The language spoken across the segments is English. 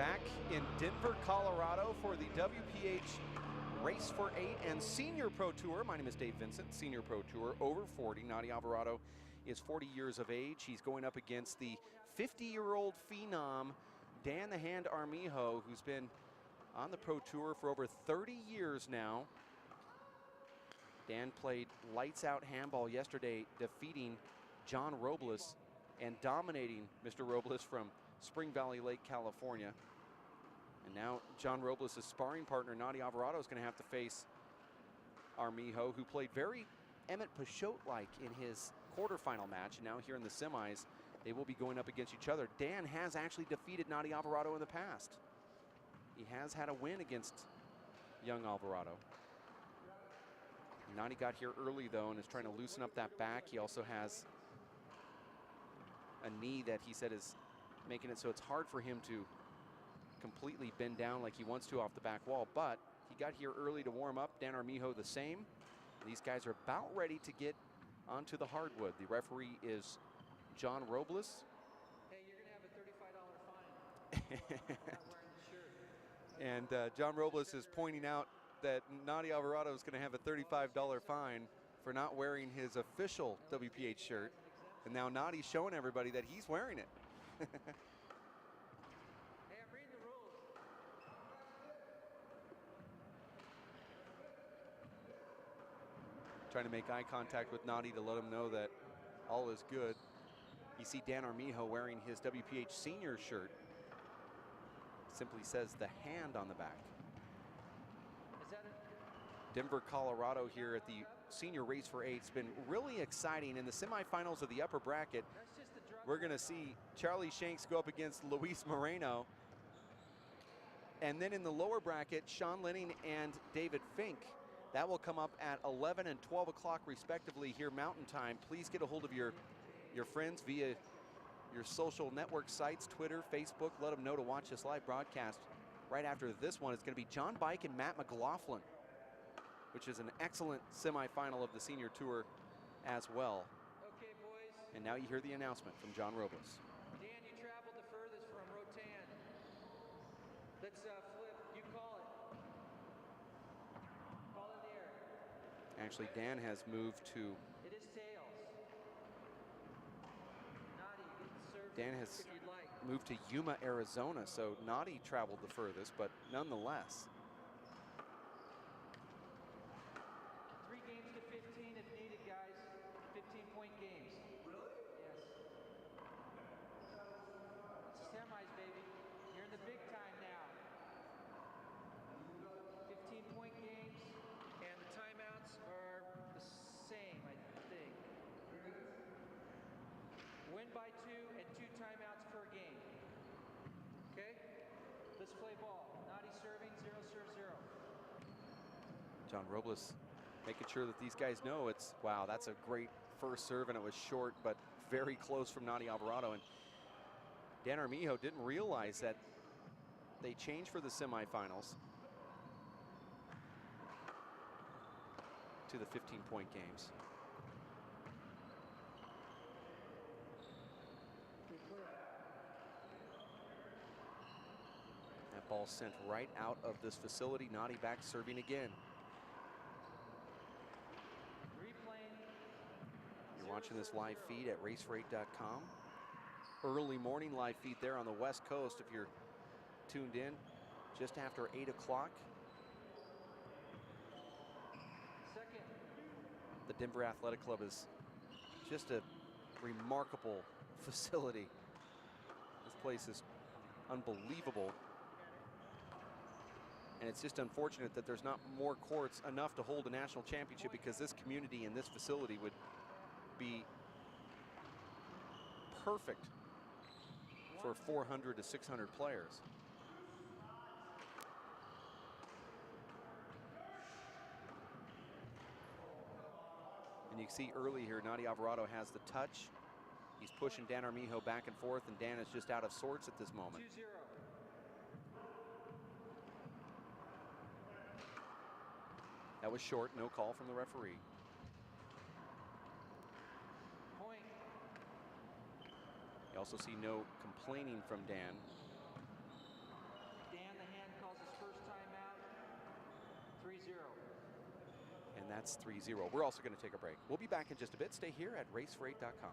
back in Denver, Colorado for the WPH Race for 8 and Senior Pro Tour. My name is Dave Vincent, Senior Pro Tour, over 40. Nadi Alvarado is 40 years of age. He's going up against the 50-year-old phenom, Dan the Hand Armijo, who's been on the Pro Tour for over 30 years now. Dan played lights-out handball yesterday, defeating John Robles and dominating Mr. Robles from Spring Valley Lake, California. And now John Robles' sparring partner, Nadi Alvarado, is going to have to face Armijo, who played very Emmett Peugeot-like in his quarterfinal match. And now here in the semis, they will be going up against each other. Dan has actually defeated Nadi Alvarado in the past. He has had a win against young Alvarado. Nadi got here early, though, and is trying to loosen up that back. He also has a knee that he said is making it so it's hard for him to completely bend down like he wants to off the back wall. But he got here early to warm up. Dan Armijo the same. These guys are about ready to get onto the hardwood. The referee is John Robles. Hey, you're going to have a $35 fine. I'm not wearing the shirt. And John Robles is pointing out that Nadi Alvarado is going to have a $35 fine for not wearing his official WPH shirt. And now Nadi's showing everybody that he's wearing it. Hey, I'm reading the rules. Trying to make eye contact with Nadi to let him know that all is good. You see Dan Armijo wearing his WPH senior shirt. Simply says the Hand on the back. Is that it? Denver, Colorado here at the Senior Race for 8. It's been really exciting. In the semifinals of the upper bracket, we're going to see Charlie Shanks go up against Luis Moreno. And then in the lower bracket, Sean Lenning and David Fink. That will come up at 11 and 12 o'clock respectively here Mountain Time. Please get a hold of your friends via your social network sites, Twitter, Facebook. Let them know to watch this live broadcast. Right after this one, it's going to be John Bike and Matt McLaughlin, which is an excellent semifinal of the Senior Tour as well. Okay, boys. And now you hear the announcement from John Robles. Dan, you traveled the furthest from Rotan. Let's flip. You call it. Call in the air. Actually, Dan has moved to... It is tails. Nadi, serve Dan has if you'd like. moved to Yuma, Arizona, so Nadi traveled the furthest, but nonetheless. 3 games to 15 if needed, guys. 15-point games. Really? Yes. It's semis, baby. You're in the big time now. 15-point games, and the timeouts are the same, I think. Win by 2 and 2 timeouts per game. Okay? Let's play ball. Nadi serving, 0 serve 0. John Robles making sure that these guys know it's, wow, that's a great first serve, and it was short, but very close from Nadi Alvarado. And Dan Armijo didn't realize that they changed for the semifinals to the 15-point games. That ball sent right out of this facility. Nadi back serving again. You're watching this live feed at racefor8.com. Early morning live feed there on the West Coast if you're tuned in just after 8 o'clock. The Denver Athletic Club is just a remarkable facility. This place is unbelievable. And it's just unfortunate that there's not more courts enough to hold a national championship, because this community and this facility would be perfect for 400 to 600 players. And you can see early here, Nadi Alvarado has the touch. He's pushing Dan Armijo back and forth, and Dan is just out of sorts at this moment. 2-0. That was short, no call from the referee. Point. You also see no complaining from Dan. And that's 3-0. We're also going to take a break. We'll be back in just a bit. Stay here at racefor8.com.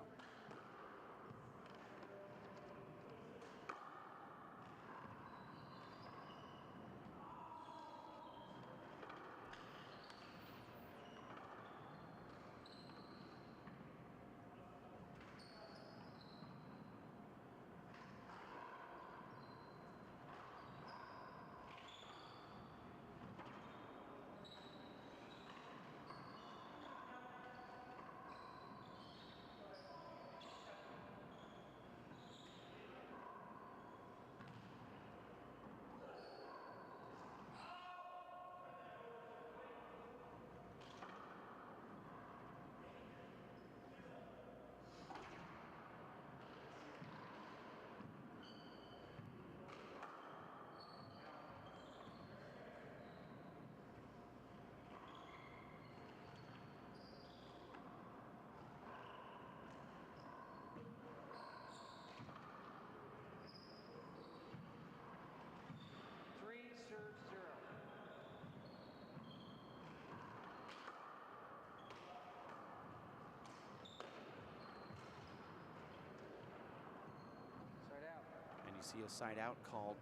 See a side out called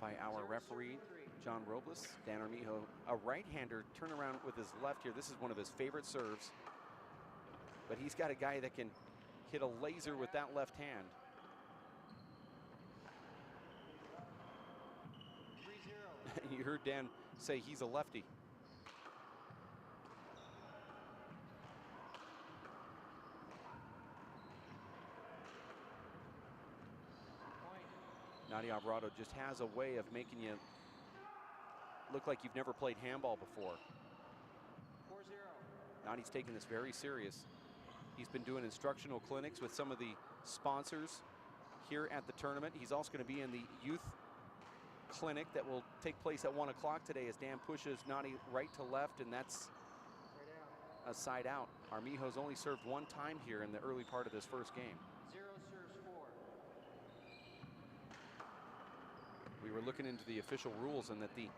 by our referee, John Robles. Dan Armijo, a right-hander, turn around with his left here. This is one of his favorite serves. But he's got a guy that can hit a laser with that left hand. 3-0. You heard Dan say he's a lefty. Alvarado just has a way of making you look like you've never played handball before. 4-0. Nadi's taking this very serious. He's been doing instructional clinics with some of the sponsors here at the tournament. He's also going to be in the youth clinic that will take place at 1 o'clock today as Dan pushes Nadi right to left, and that's a side out. Armijo's only served one time here in the early part of this first game. 0 serves 4. We were looking into the official rules, and that the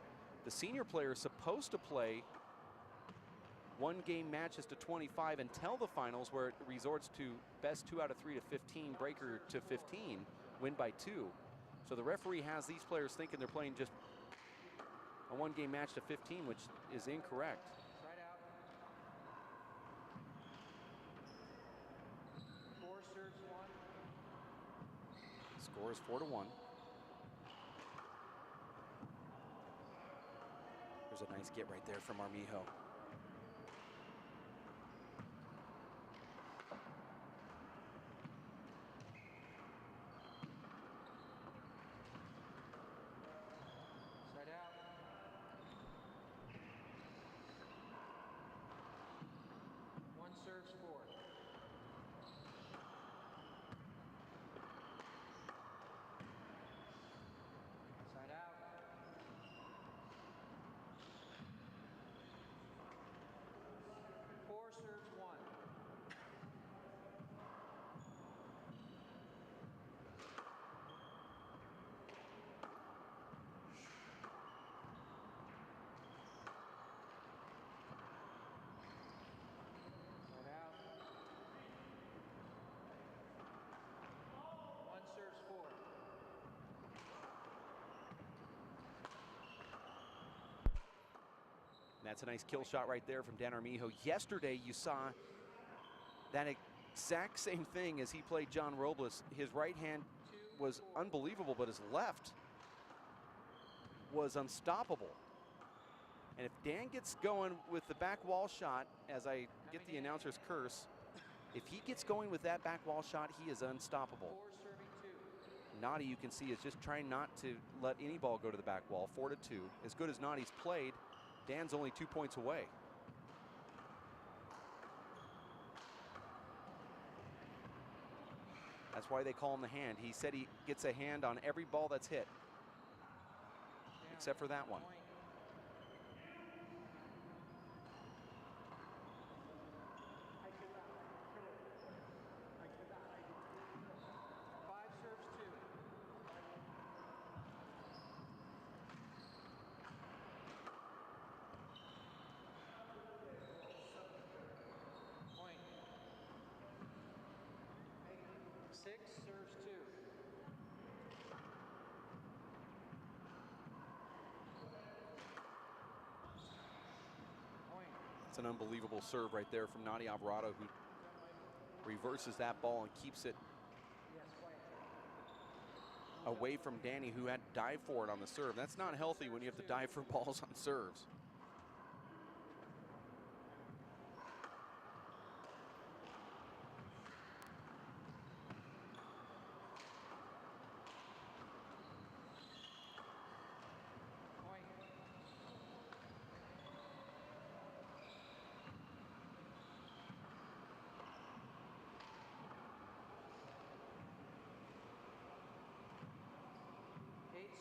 senior player is supposed to play one-game matches to 25 until the finals, where it resorts to best 2 out of 3 to 15, breaker to 15, win by 2. So the referee has these players thinking they're playing just a one-game match to 15, which is incorrect. Side out. 4 serves 1. Score is 4-1. There's a nice get right there from Armijo. Side out. 1 serves 4. Side out. 4 serves 1. Side out. 1 serves 4. That's a nice kill shot right there from Dan Armijo. Yesterday, you saw that exact same thing as he played John Robles. His right hand was unbelievable, but his left was unstoppable. And if Dan gets going with the back wall shot, as I get the announcer's curse, if he gets going with that back wall shot, he is unstoppable. 4 serving 2. Nadi, you can see, is just trying not to let any ball go to the back wall. 4-2. As good as Nadi's played, Dan's only 2 points away. That's why they call him the hand. He said he gets a hand on every ball that's hit, except for that one. 5 serves 2. an unbelievable serve right there from Nadi Alvarado, who reverses that ball and keeps it away from Danny, who had to dive for it on the serve. That's not healthy when you have to dive for balls on serves.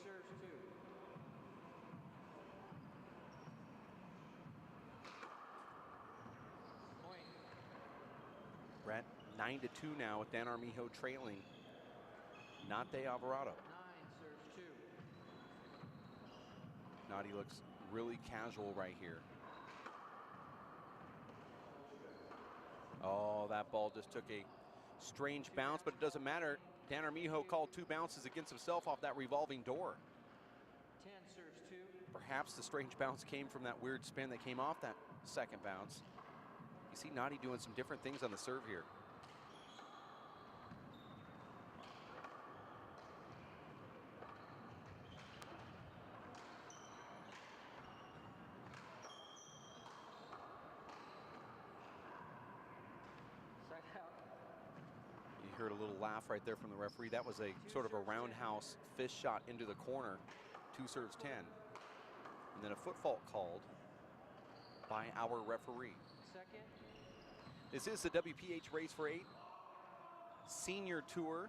Serves 2. Point. We're at 9-2 now with Dan Armijo trailing Nate Alvarado. 9 serves 2. Nadi looks really casual right here. Oh, that ball just took a strange bounce, but it doesn't matter. Dan Armijo called 2 bounces against himself off that revolving door. 10 serves 2. Perhaps the strange bounce came from that weird spin that came off that second bounce. You see Nadi doing some different things on the serve here. You heard a little laugh right there from the referee. That was a sort of a roundhouse fish shot into the corner. 2 serves 10. And then a foot fault called by our referee. Second. This is the WPH Race for 8 Senior Tour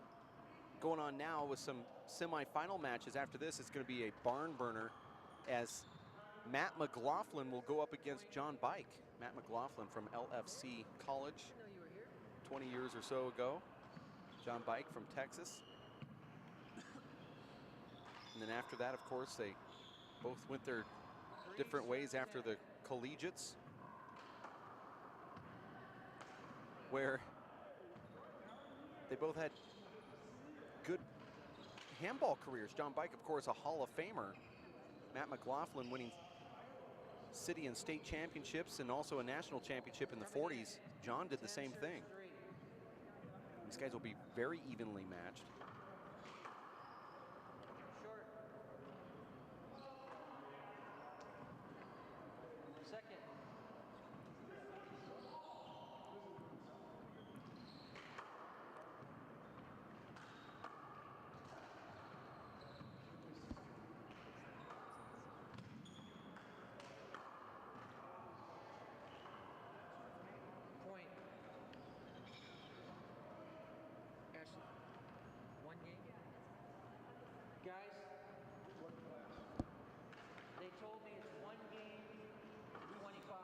going on now with some semifinal matches. After this, it's going to be a barn burner as Matt McLaughlin will go up against John Bike. Matt McLaughlin from LFC College 20 years or so ago. John Bike from Texas. And then after that, of course, they both went their different ways after the collegiates, where they both had good handball careers. John Bike, of course, a Hall of Famer. Matt McLaughlin winning city and state championships and also a national championship in the 40s. John did the same thing. These guys will be very evenly matched. Short. Second. Point. Ashley. 1 game. Guys, they told me it's 1 game, 25.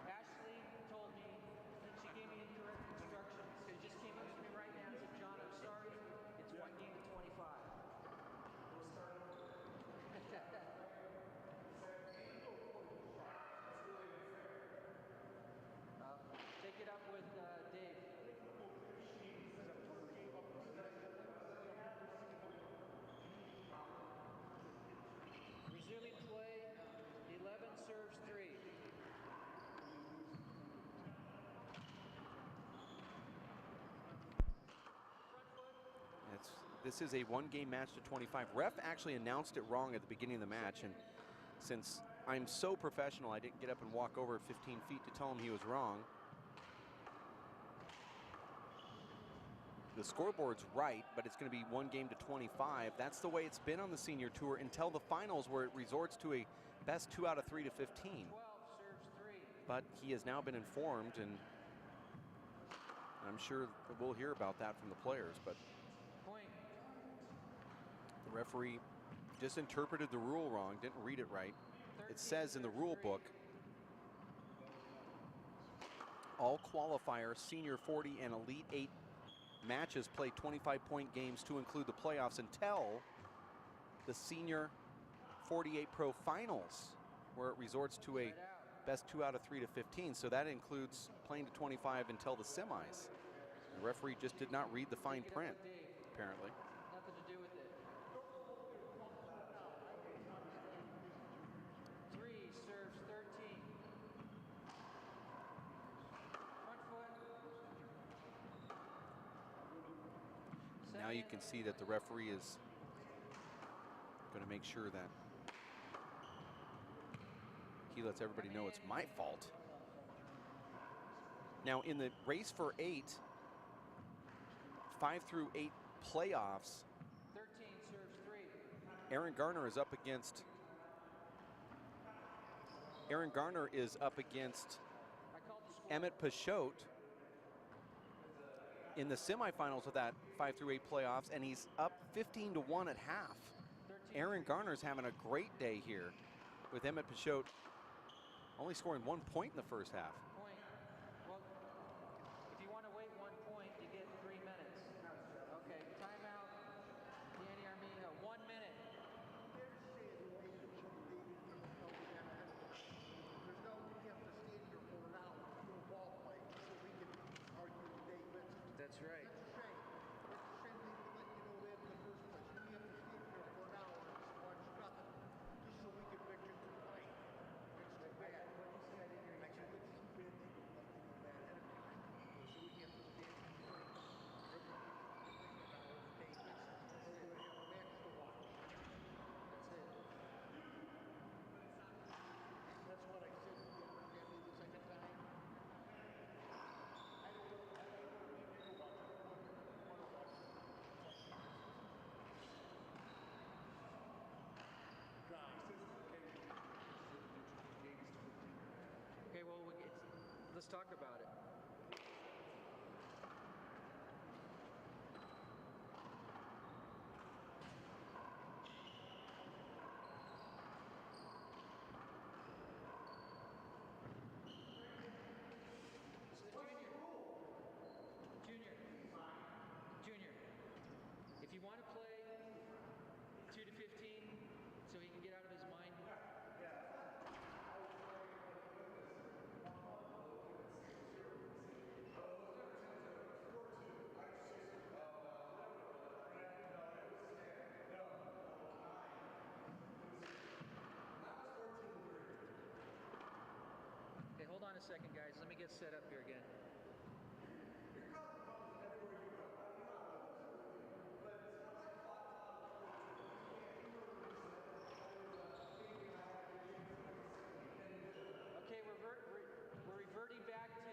Ashley told me, she gave me incorrect instructions. It just came up to me right now and said, John, I'm sorry, it's 1 game, 25. Take it up with Dave. Resuming play, 11 serves 3. This is a 1-game match to 25. Ref actually announced it wrong at the beginning of the match, and since I'm so professional, I didn't get up and walk over 15 feet to tell him he was wrong. The scoreboard's right, but it's going to be 1 game to 25. That's the way it's been on the Senior Tour until the finals, where it resorts to a best 2 out of 3 to 15. 12 serves 3. But he has now been informed, and I'm sure we'll hear about that from the players. But Point. the referee just interpreted the rule wrong, didn't read it right. It says in the rule book, all qualifier, Senior 40 and Elite 8 matches play 25-point games to include the playoffs until the Senior 48 Pro Finals, where it resorts to a best 2 out of 3 to 15. So that includes playing to 25 until the semis. The referee just did not read the fine print, apparently. Nothing to do with it. 3 Now you can see that the referee is going to make sure that he lets everybody know it's my fault. Now in the race for 8, 5 through 8 playoffs, 13 serves 3. Aaron Garner is up against Emmett Peixote in the semifinals of that 5 through 8 playoffs, and he's up 15-1 at half. Aaron Garner's having a great day here with Emmett Peixote only scoring 1 point in the first half. Point. Well, if you want to wait 1 point, you get 3 minutes. Okay, timeout. Danny Armijo, 1 minute. That's right. Okay, well, let's talk about it. Junior, if you want to play 2 to 15 so he can get out of his mind. Okay, hold on a second, guys. Let me get set up here again. Okay, we're reverting back to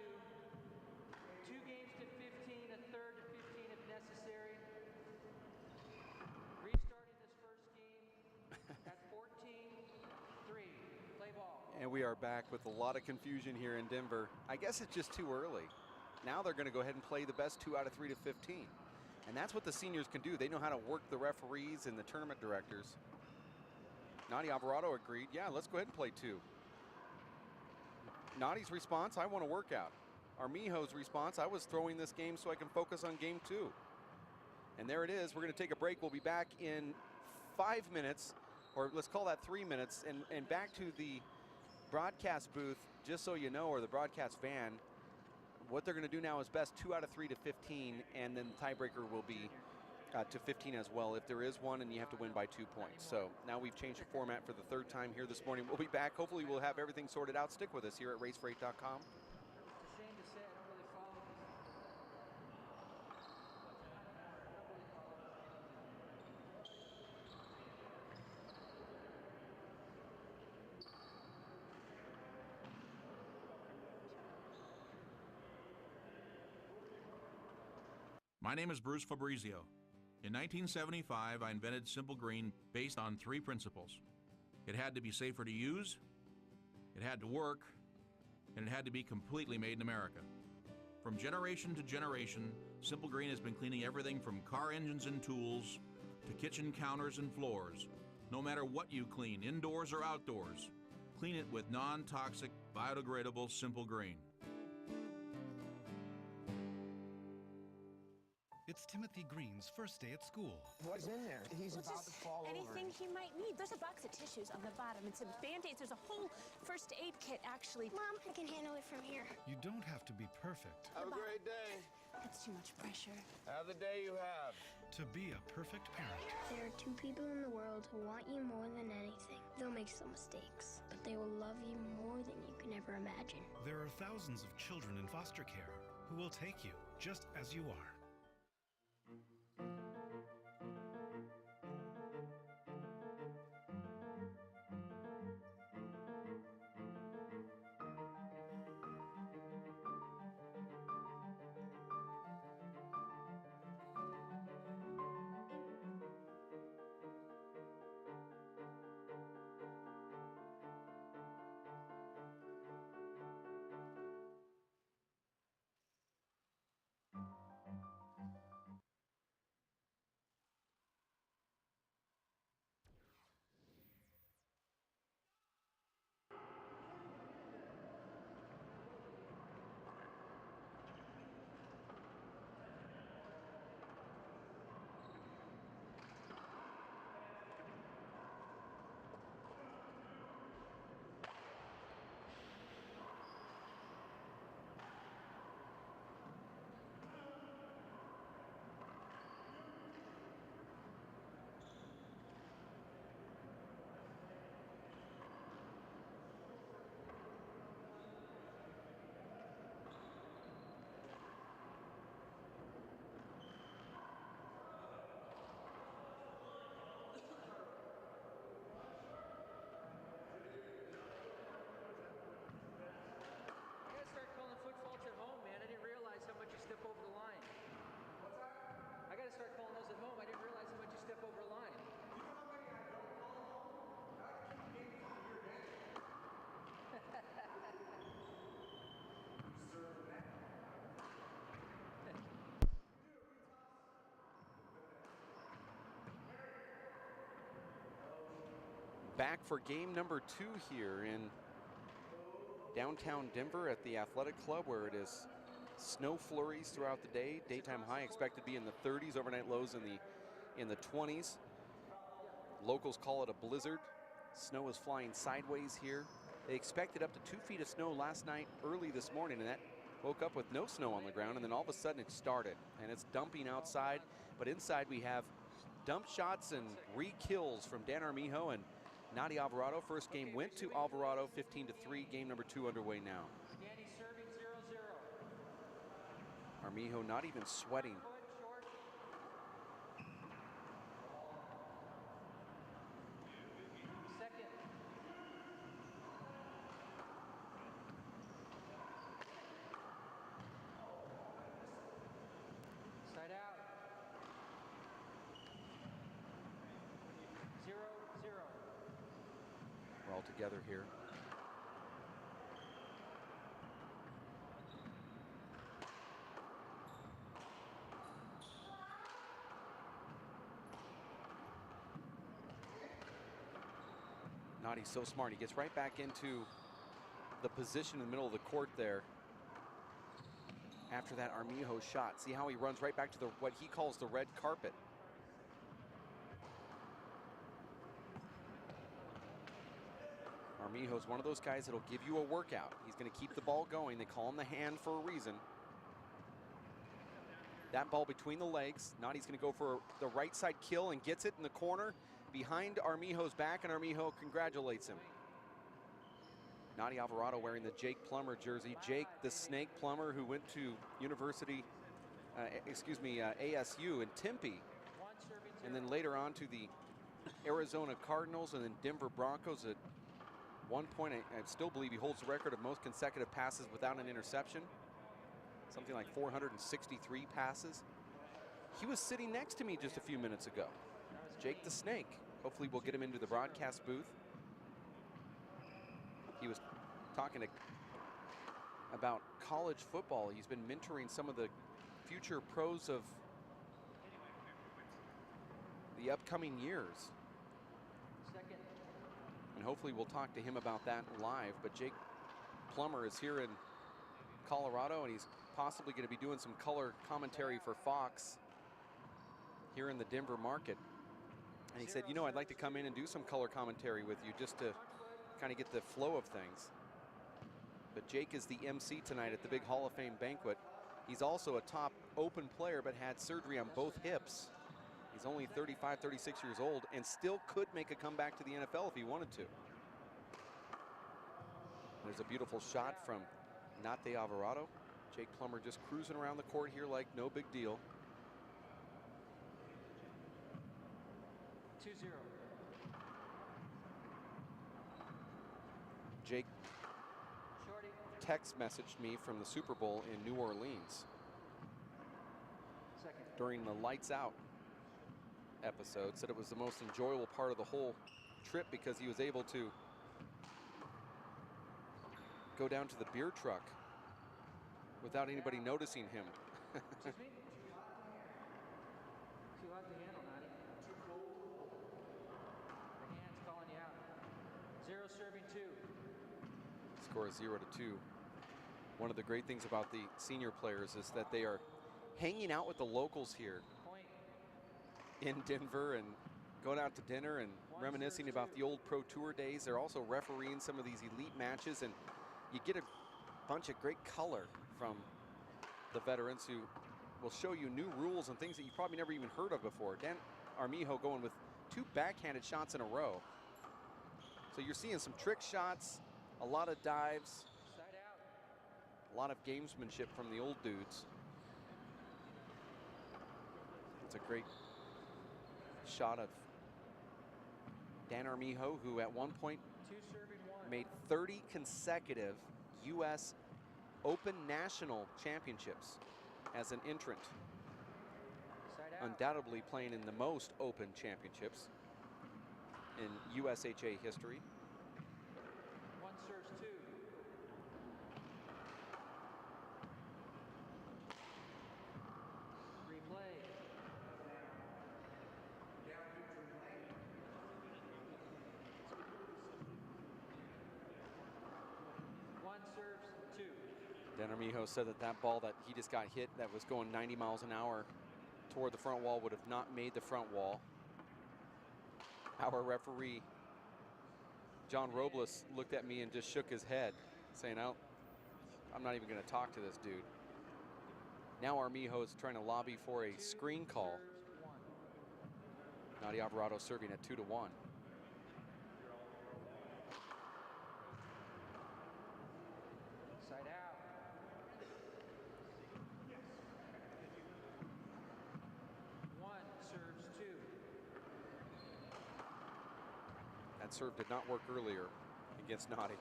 2 games to 15, a third to 15 if necessary. Restarting this first game at 14-3. Play ball. And we are back with a lot of confusion here in Denver. I guess it's just too early. Now they're going to go ahead and play the best 2 out of 3 to 15. And that's what the seniors can do. They know how to work the referees and the tournament directors. Nadia Alvarado agreed, yeah, let's go ahead and play 2. Nadi's response, I want to work out. Armijo's response, I was throwing this game so I can focus on game 2. And there it is. We're going to take a break. We'll be back in 5 minutes, or let's call that 3 minutes, and back to the broadcast booth, just so you know, or the broadcast van. What they're going to do now is best 2 out of 3 to 15, and then the tiebreaker will be to 15 as well if there is one, and you have to win by 2 points. So now we've changed the format for the 3rd time here this morning. We'll be back. Hopefully we'll have everything sorted out. Stick with us here at racefor8.com. It's a shame to say I don't really follow this. My name is Bruce Fabrizio. In 1975, I invented Simple Green based on 3 principles. It had to be safer to use, it had to work, and it had to be completely made in America. From generation to generation, Simple Green has been cleaning everything from car engines and tools to kitchen counters and floors. No matter what you clean, indoors or outdoors, clean it with non-toxic, biodegradable Simple Green. It's Timothy Green's first day at school. What's in there? He's about to fall over. Anything he might need. There's a box of tissues on the bottom and some Band-Aids. There's a whole first aid kit, actually. Mom, I can handle it from here. You don't have to be perfect Have a great day. That's too much pressure. Have the day you have. to be a perfect parent. There are 2 people in the world who want you more than anything. They'll make some mistakes, but they will love you more than you can ever imagine. There are thousands of children in foster care who will take you just as you are. back for game number 2 here in downtown Denver at the Athletic Club, where it is snow flurries throughout the day. Daytime high expected to be in the 30s, overnight lows in the 20s. Locals call it a blizzard. Snow is flying sideways here. They expected up to 2 feet of snow last night early this morning, and that woke up with no snow on the ground, and then all of a sudden it started, and it's dumping outside. But inside we have dump shots and re-kills from Dan Armijo and Nadi Alvarado. First game went to Alvarado, 15-3. Game number 2 underway now. Danny serving 0-0. Armijo not even sweating. Second. Side out. 0-0. We're all together here. Nadi's so smart. He gets right back into the position in the middle of the court there after that Armijo shot. See how he runs right back to what he calls the red carpet. Armijo's one of those guys that'll give you a workout. He's going to keep the ball going. They call him the hand for a reason. That ball between the legs. Nadi's going to go for the right side kill and gets it in the corner behind Armijo's back, and Armijo congratulates him. Nadi Alvarado wearing the Jake Plummer jersey. Jake the Snake Plummer, who went to ASU in Tempe, and then later on to the Arizona Cardinals and then Denver Broncos. At one point, I still believe he holds the record of most consecutive passes without an interception. Something like 463 passes. He was sitting next to me just a few minutes ago. Jake the Snake. Hopefully we'll get him into the broadcast booth. He was talking about college football. He's been mentoring some of the future pros of the upcoming years. Second. And hopefully we'll talk to him about that live. But Jake Plummer is here in Colorado, and he's possibly going to be doing some color commentary for Fox here in the Denver market. And he said, you know, I'd like to come in and do some color commentary with you just to kind of get the flow of things. But Jake is the MC tonight at the big Hall of Fame banquet. He's also a top open player, but had surgery on both hips. He's only 35, 36 years old and still could make a comeback to the NFL if he wanted to. There's a beautiful shot from Nadi Alvarado. Jake Plummer just cruising around the court here like no big deal. 2-0. Jake Shorty. text messaged me from the Super Bowl in New Orleans Second. during the Lights Out episode. Said it was the most enjoyable part of the whole trip because he was able to go down to the beer truck without anybody noticing him. Excuse me? Too hot to handle, Nadi. Too cold. The hand's calling you out. 0 serving 2. Score is 0-2. One of the great things about the senior players is that they are hanging out with the locals here Point. in Denver and going out to dinner and reminiscing about the old Pro Tour days. They're also refereeing some of these elite matches, and you get a bunch of great color from the veterans who will show you new rules and things that you probably never even heard of before. Dan Armijo going with 2 backhanded shots in a row. So you're seeing some trick shots, a lot of dives, Side out. a lot of gamesmanship from the old dudes. It's a great shot of Dan Armijo, who at one point 2 serving 1. made 30 consecutive U.S. Open National Championships as an entrant. Side out. Undoubtedly playing in the most Open Championships in USHA history. 1 serves 2. Replay. Dan Armijo said that that ball that he just got hit that was going 90 miles an hour toward the front wall would have not made the front wall. Our referee, John Robles, looked at me and just shook his head, saying, I'm not even going to talk to this dude. Now Armijo is trying to lobby for a screen call. Nadia Alvarado serving at 2-1. Side out. One serves two. That serve did not work earlier against Nadi.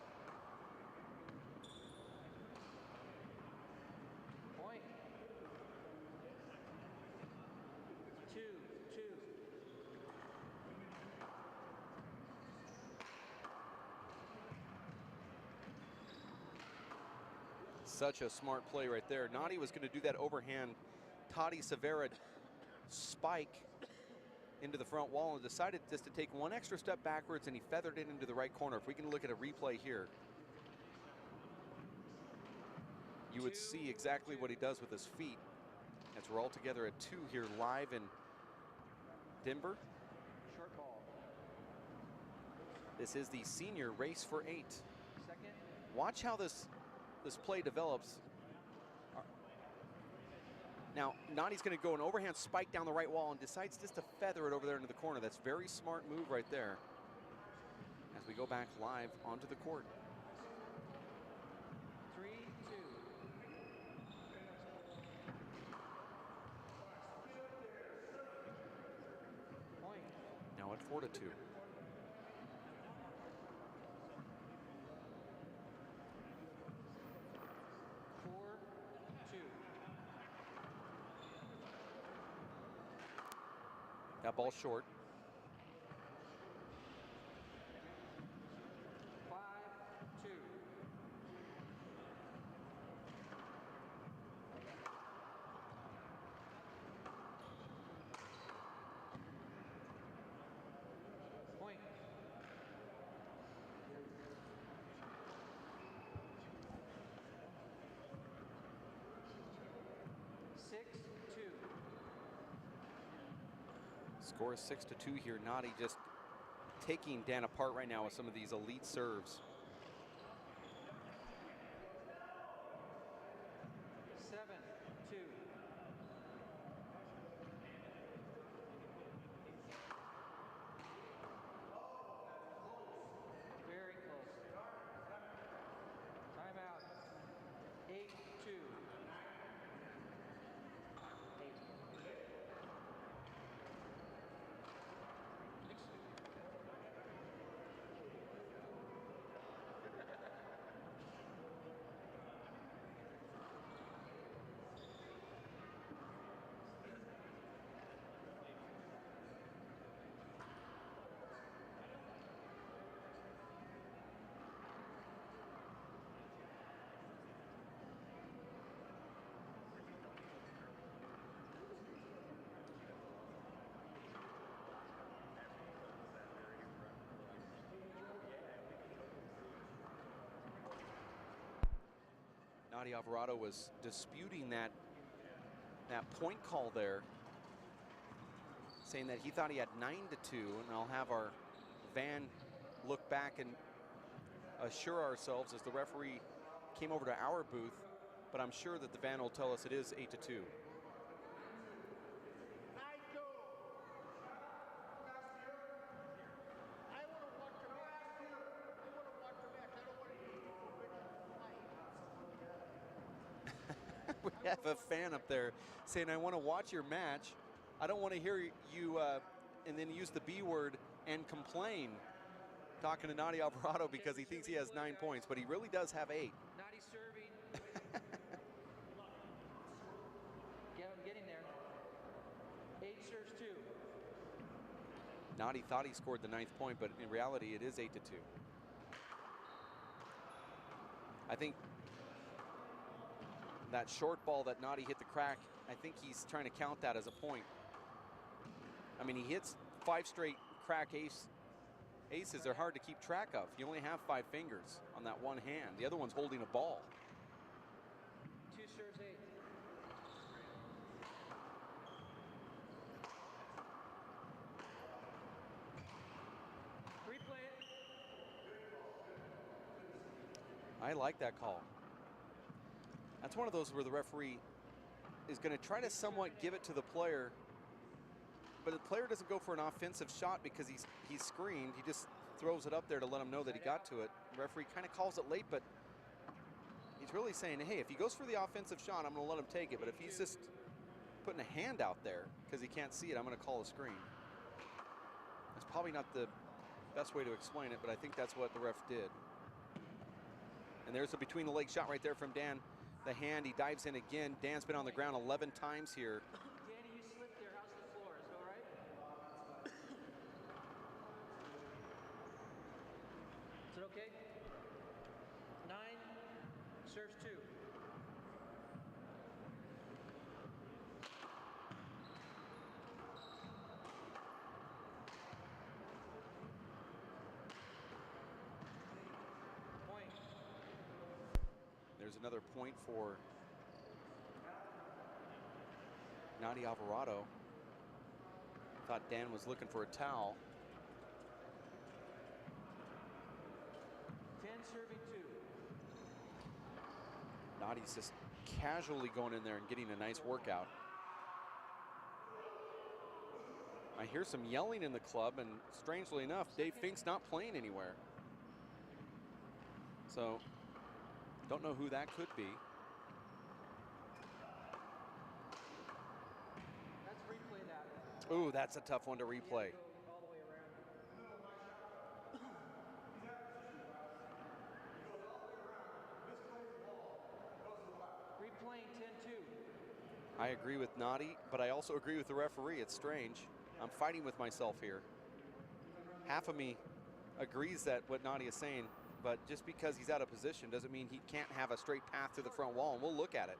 Point. 2-2. Such a smart play right there. Nadi was going to do that overhand Tati Severa spike into the front wall and decided just to take one extra step backwards, and he feathered it into the right corner. If we can look at a replay here, you would see exactly what he does with his feet as we're all together at 2 here live in Denver. Short ball. This is the senior race for 8. Second. Watch how this play develops. Now, Nadi's going to go an overhand spike down the right wall and decides just to feather it over there into the corner. That's a very smart move right there. As we go back live onto the court. 3-2. Point. Now at 4-2. That ball short. 5-2. Point. 6-2. Score is 6-2 here. Nadi just taking Dan apart right now with some of these elite serves. 7-2. Very close. Timeout. 8-2. 8. Nadia Alvarado was disputing that point call there, saying that he thought he had 9-2, and I'll have our van look back and assure ourselves as the referee came over to our booth, but I'm sure that the van will tell us it is 8-2. We have a fan up there saying, I want to watch your match. I don't want to hear you and then use the B word and complain, talking to Nadia Alvarado because he thinks he has 9 points, but he really does have 8. Nadi serving. Getting there. 8 serves 2. Nadi thought he scored the 9th point, but in reality it is 8-2. I think that short ball that Nadi hit the crack, I think he's trying to count that as a point. I mean, he hits 5 straight crack aces are hard to keep track of. You only have 5 fingers on that one hand. The other one's holding a ball. I like that call. That's one of those where the referee is going to try to somewhat give it to the player, but the player doesn't go for an offensive shot because he's screened. He just throws it up there to let him know that he got to it. The referee kind of calls it late, but he's really saying, hey, if he goes for the offensive shot, I'm going to let him take it. But if he's just putting a hand out there because he can't see it, I'm going to call a screen. That's probably not the best way to explain it, but I think that's what the ref did. And there's a between the leg shot right there from Dan. The hand, he dives in again. Dan's been on the ground 11 times here. Danny, you slipped there. How's the floor? Is it all right? Is it okay? 9 serves 2. Point. There's another point for Nadi Alvarado. Thought Dan was looking for a towel. 10 serving 2. Nadi's just casually going in there and getting a nice workout. I hear some yelling in the club, and strangely enough, Dave Fink's not playing anywhere. So, don't know who that could be. Let's replay that. Ooh, that's a tough one to replay. Go all the way around. Replaying 10-2. I agree with Nadi, but I also agree with the referee. It's strange. I'm fighting with myself here. Half of me agrees that what Nadi is saying, but just because he's out of position doesn't mean he can't have a straight path to the front wall, and we'll look at it.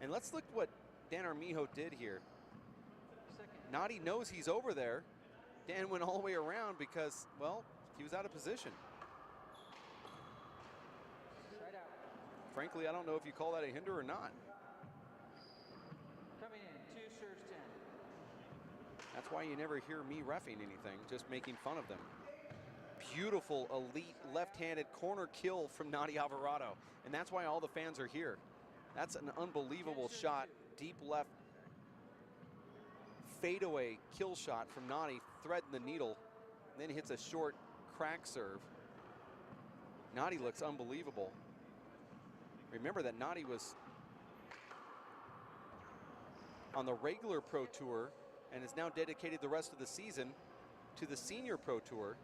And let's look what Dan Armijo did here. Nadi knows he's over there. Dan went all the way around because, well, he was out of position. Side out. Frankly, I don't know if you call that a hinder or not. Coming in, 2 serves 10. That's why you never hear me reffing anything, just making fun of them. Beautiful, elite, left-handed corner kill from Nadi Alvarado. And that's why all the fans are here. That's an unbelievable shot, deep left, fadeaway kill shot from Nadi, threading the needle, and then hits a short crack serve. Nadi looks unbelievable. Remember that Nadi was on the regular Pro Tour and is now dedicated the rest of the season to the Senior Pro Tour.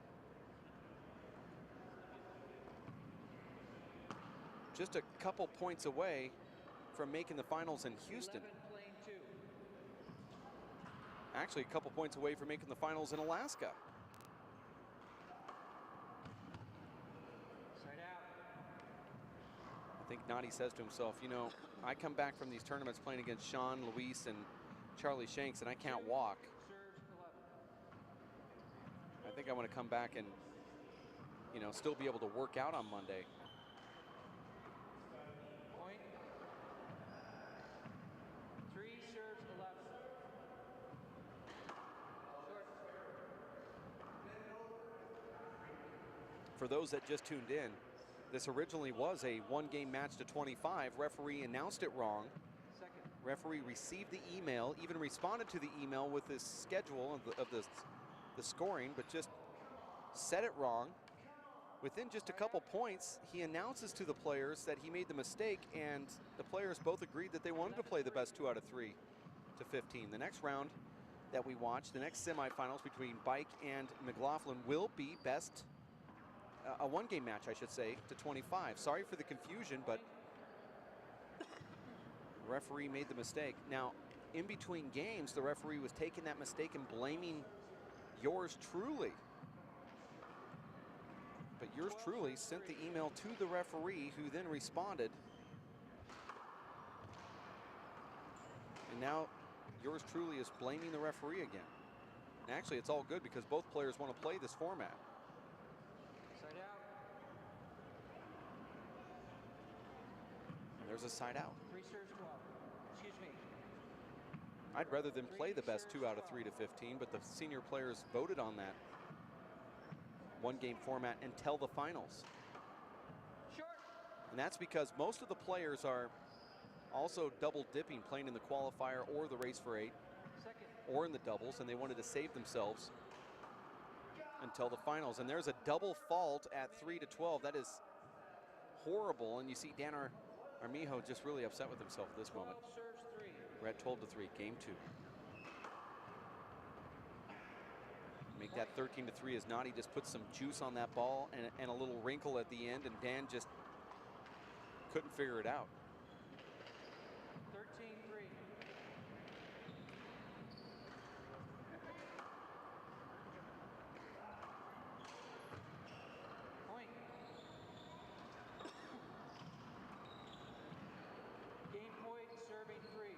Just a couple points away from making the finals in Houston. 11 playing 2. Actually, a couple points away from making the finals in Alaska. Side out. I think Nadi says to himself, you know, I come back from these tournaments playing against Sean, Luis, and Charlie Shanks, and I can't walk. Serves 11. I think I want to come back and, you know, still be able to work out on Monday. Point. 3 serves 11. Short. For those that just tuned in, this originally was a one-game match to 25. Referee announced it wrong. Second. Referee received the email, even responded to the email with his schedule of the scoring, but just said it wrong. Within just a couple points, he announces to the players that he made the mistake, and the players both agreed that they wanted to play the best 2 out of 3 to 15. The next round that we watch, the next semifinals between Bike and McLaughlin, will be best, a one-game match, I should say, to 25. Sorry for the confusion, but the referee made the mistake. Now, in between games, the referee was taking that mistake and blaming yours truly. But yours truly sent the email to the referee, who then responded. And now yours truly is blaming the referee again. And actually, it's all good because both players want to play this format. Side out. And there's a side out. 3 serves 12. Excuse me. I'd rather than play the best 2 out of 3 to 15, but the senior players voted on that one-game format until the finals. Short. And that's because most of the players are also double dipping, playing in the qualifier or the race for 8 or in the doubles, and they wanted to save themselves until the finals. And there's a double fault at 3-12. That is horrible. And you see Dan Armijo just really upset with himself at this moment. We're at 12-3, game 2. Make that 13-3 as Nadi just puts some juice on that ball and a little wrinkle at the end, and Dan just couldn't figure it out. 13-3. Point. Game point, serving 3.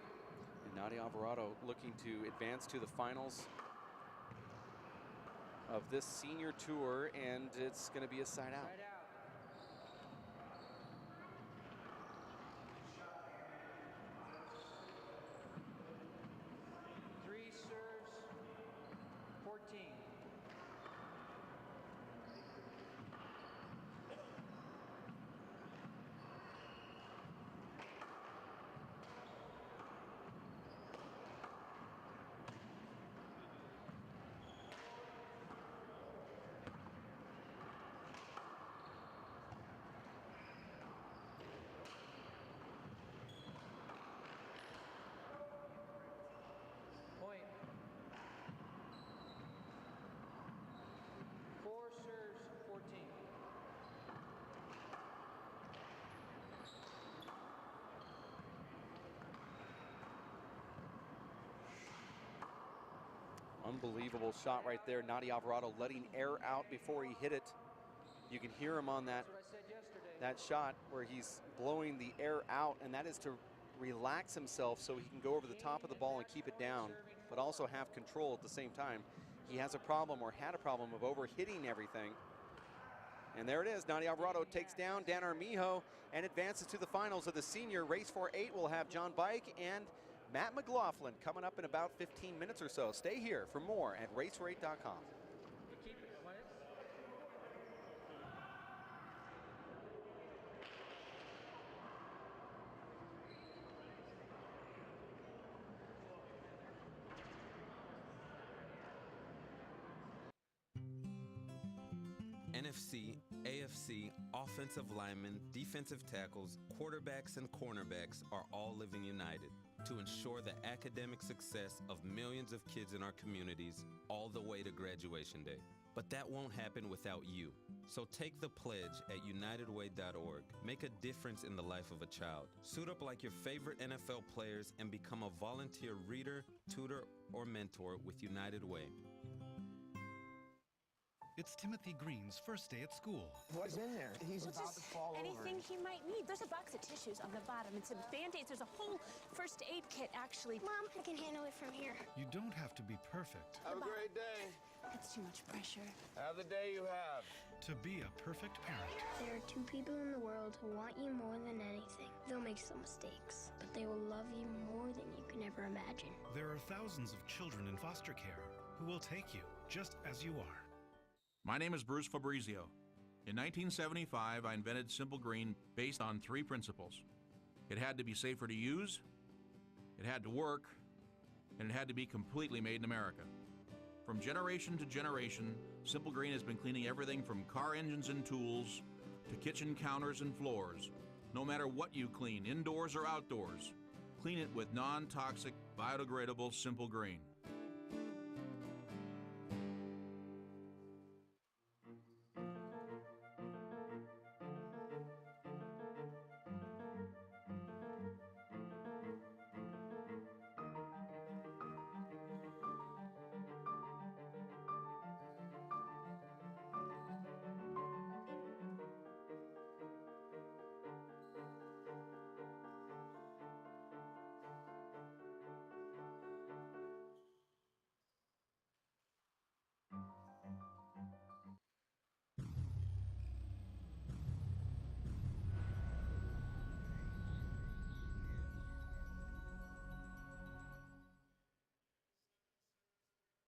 And Nadi Alvarado looking to advance to the finals of this senior tour, and it's going to be a side out. Side out. Three serves, 14. Point. 4 serves, 14. Unbelievable shot right there. Nadi Alvarado letting air out before he hit it. You can hear him on that That's what I said yesterday. that shot where he's blowing the air out, and that is to relax himself so he can go over the top of the ball and keep it down, but also have control at the same time. He has a problem, or had a problem, of overhitting everything. And there it is. Nadi Alvarado takes down Dan Armijo and advances to the finals of the senior race for 8. We'll have John Bike and Matt McLaughlin coming up in about 15 minutes or so. Stay here for more at racefor8.com. You keep it. What? NFC, AFC, offensive linemen, defensive tackles, quarterbacks, and cornerbacks are all living united to ensure the academic success of millions of kids in our communities all the way to graduation day. But that won't happen without you. So take the pledge at unitedway.org. Make a difference in the life of a child. Suit up like your favorite NFL players and become a volunteer reader, tutor, or mentor with United Way. It's Timothy Green's first day at school. What's in there? He's Well, about just to fall over. anything he might need. There's a box of tissues on the bottom and some Band-Aids. There's a whole first aid kit, actually. Mom, I can handle it from here. You don't have to be perfect Have a great day. That's too much pressure. Have the day you have. to be a perfect parent. There are 2 people in the world who want you more than anything. They'll make some mistakes, but they will love you more than you can ever imagine. There are thousands of children in foster care who will take you just as you are. My name is Bruce Fabrizio. In 1975, I invented Simple Green based on 3 principles. It had to be safer to use, it had to work, and it had to be completely made in America. From generation to generation, Simple Green has been cleaning everything from car engines and tools to kitchen counters and floors. No matter what you clean, indoors or outdoors, clean it with non-toxic, biodegradable Simple Green.